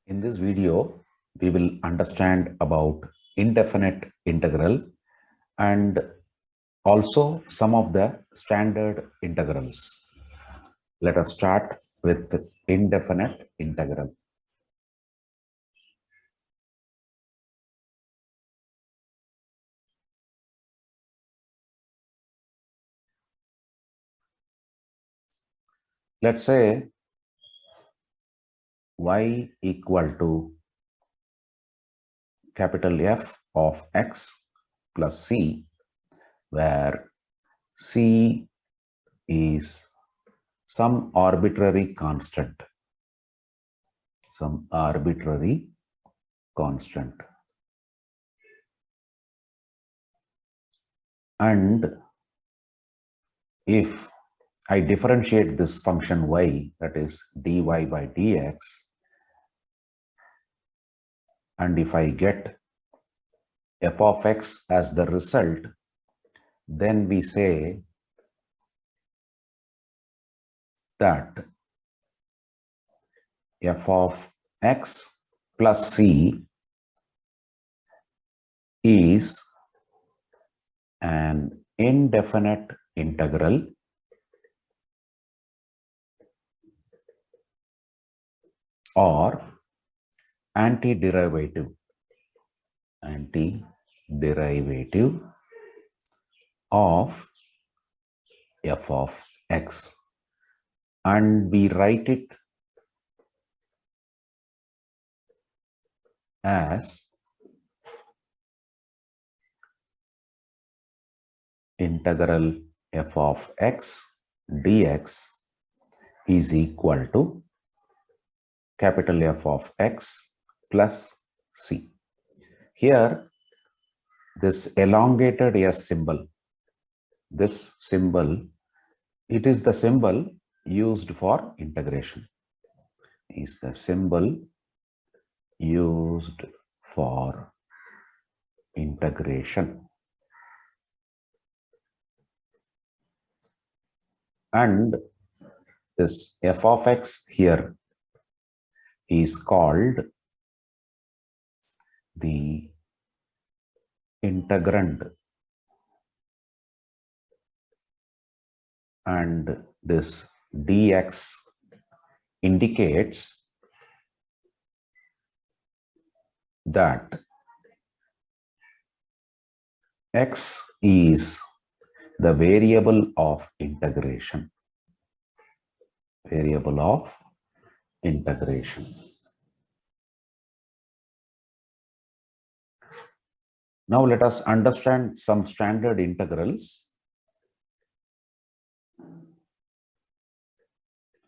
In this video, we will understand about indefinite integral and also some of the standard integrals. Let us start with indefinite integral. Let's say y equal to capital F of x plus c, where c is some arbitrary constant. And if I differentiate this function y, that is dy by dx, and if I get f of x as the result, then we say that f of x plus c is an indefinite integral or antiderivative of f of x, and we write it as integral f of x dx is equal to capital F of x plus c. Here, this elongated S symbol, this symbol, it is the symbol used for integration. Is the symbol used for integration. And this f of x here is called the integrand, and this dx indicates that x is the variable of integration. Now let us understand some standard integrals.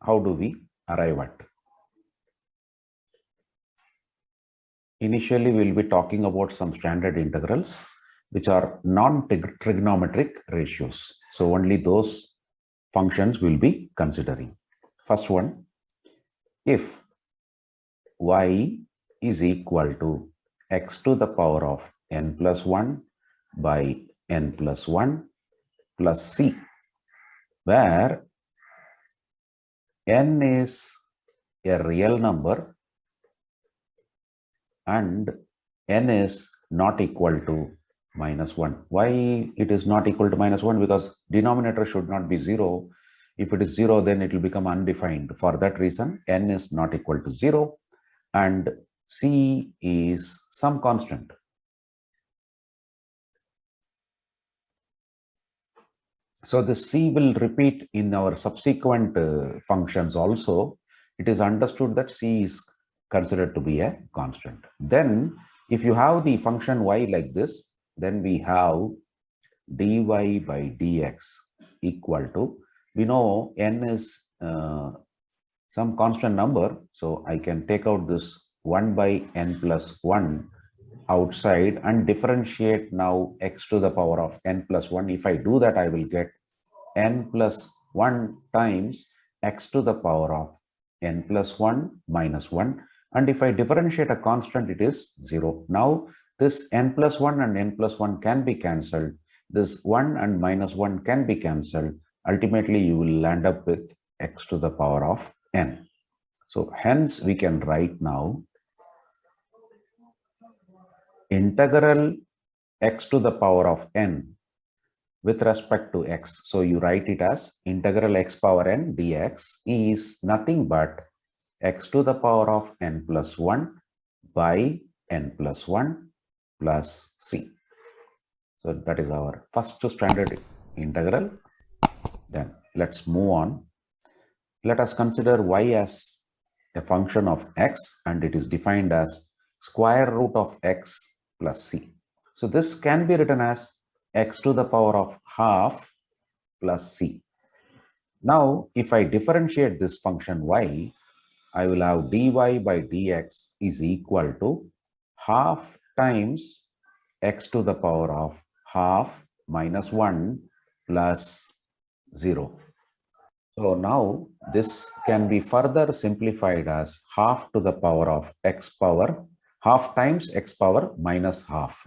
How do we arrive at? Initially, we'll be talking about some standard integrals which are non-trigonometric ratios. So only those functions we'll be considering. First one, if y is equal to x to the power of n plus 1 by n plus 1 plus c, where n is a real number and n is not equal to minus 1. Why it is not equal to minus 1? Because denominator should not be 0. If it is 0, then it will become undefined. For that reason, n is not equal to 0 and c is some constant. So the c will repeat in our subsequent functions also. It is understood that c is considered to be a constant. Then if you have the function y like this, then we have dy by dx equal to, we know n is some constant number, so I can take out this 1 by n plus 1 outside and differentiate now x to the power of n plus 1. If I do that, I will get n plus 1 times x to the power of n plus 1 minus 1. And if I differentiate a constant, it is 0. Now, this n plus 1 and n plus 1 can be cancelled. This 1 and minus 1 can be cancelled. Ultimately, you will land up with x to the power of n. So hence we can write now integral x to the power of n with respect to x. So you write it as integral x power n dx is nothing but x to the power of n plus 1 by n plus 1 plus c. So that is our first standard integral. Then let's move on. Let us consider y as a function of x, and it is defined as square root of x plus c. So this can be written as x to the power of half plus c. Now, if I differentiate this function y, I will have dy by dx is equal to half times x to the power of half minus 1 plus 0. So now this can be further simplified as half to the power of x power, half times x power minus half,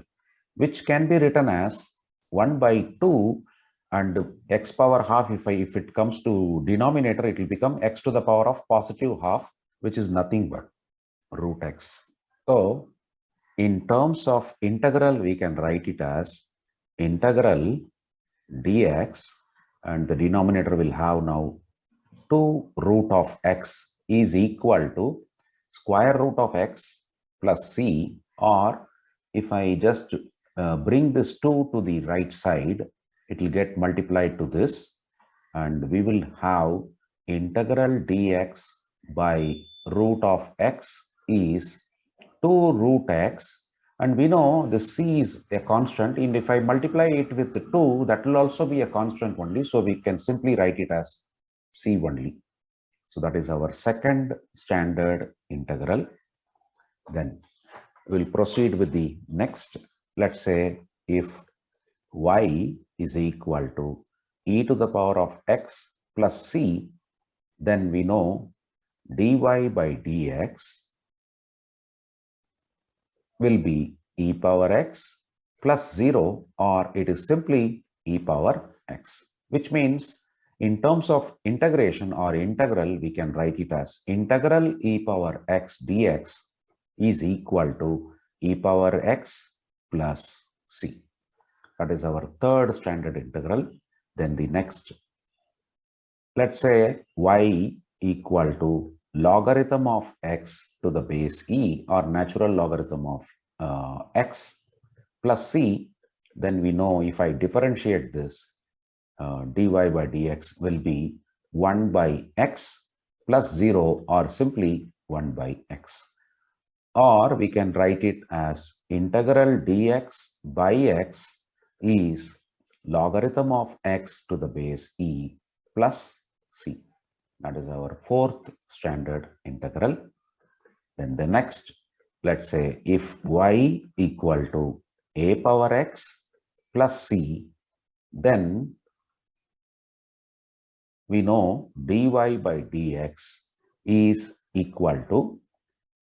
which can be written as 1 by 2, and x power half, if it comes to denominator, it will become x to the power of positive half, which is nothing but root x. So in terms of integral, we can write it as integral dx, and the denominator will have now 2 root of x is equal to square root of x plus c, or if I just bring this 2 to the right side, it will get multiplied to this, and we will have integral dx by root of x is 2 root x, and we know the c is a constant, and if I multiply it with the 2, that will also be a constant only, so we can simply write it as c only. So that is our second standard integral. Then we'll proceed with the next. Let's say if y is equal to e to the power of x plus c, then we know dy by dx will be e power x plus 0, or it is simply e power x, which means in terms of integration or integral, we can write it as integral e power x dx is equal to e power x plus c. That is our third standard integral. Then the next, let's say y equal to logarithm of x to the base e, or natural logarithm of x plus c. Then we know if I differentiate this, dy by dx will be 1 by x plus 0, or simply 1 by x. Or we can write it as integral dx by x is logarithm of x to the base e plus c. That is our fourth standard integral. Then the next, let's say if y equal to a power x plus c, then we know dy by dx is equal to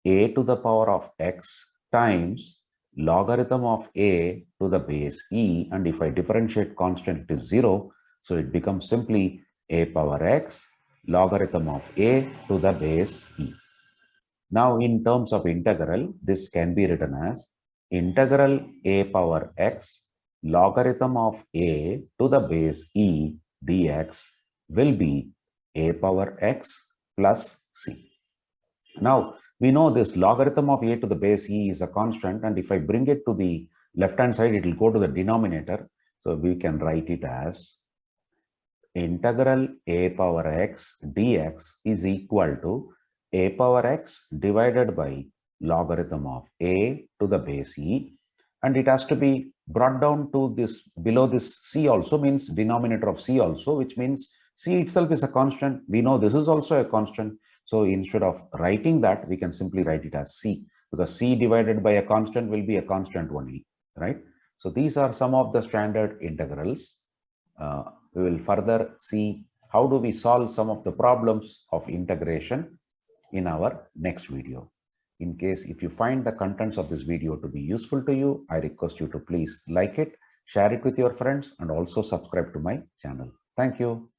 a to the power of x times logarithm of a to the base e, and if I differentiate constant, it is 0, so it becomes simply a power x logarithm of a to the base e. Now in terms of integral, this can be written as integral a power x logarithm of a to the base e dx will be a power x plus c. Now we know this logarithm of a to the base e is a constant, and if I bring it to the left hand side, it will go to the denominator. So we can write it as integral a power x dx is equal to a power x divided by logarithm of a to the base e, and it has to be brought down to this below this c also, means denominator of c also, which means c itself is a constant. We know this is also a constant, so instead of writing that, we can simply write it as c, because c divided by a constant will be a constant only, right? So these are some of the standard integrals. We will further see how do we solve some of the problems of integration in our next video. In case if you find the contents of this video to be useful to you, I request you to please like it, share it with your friends, and also subscribe to my channel. Thank you.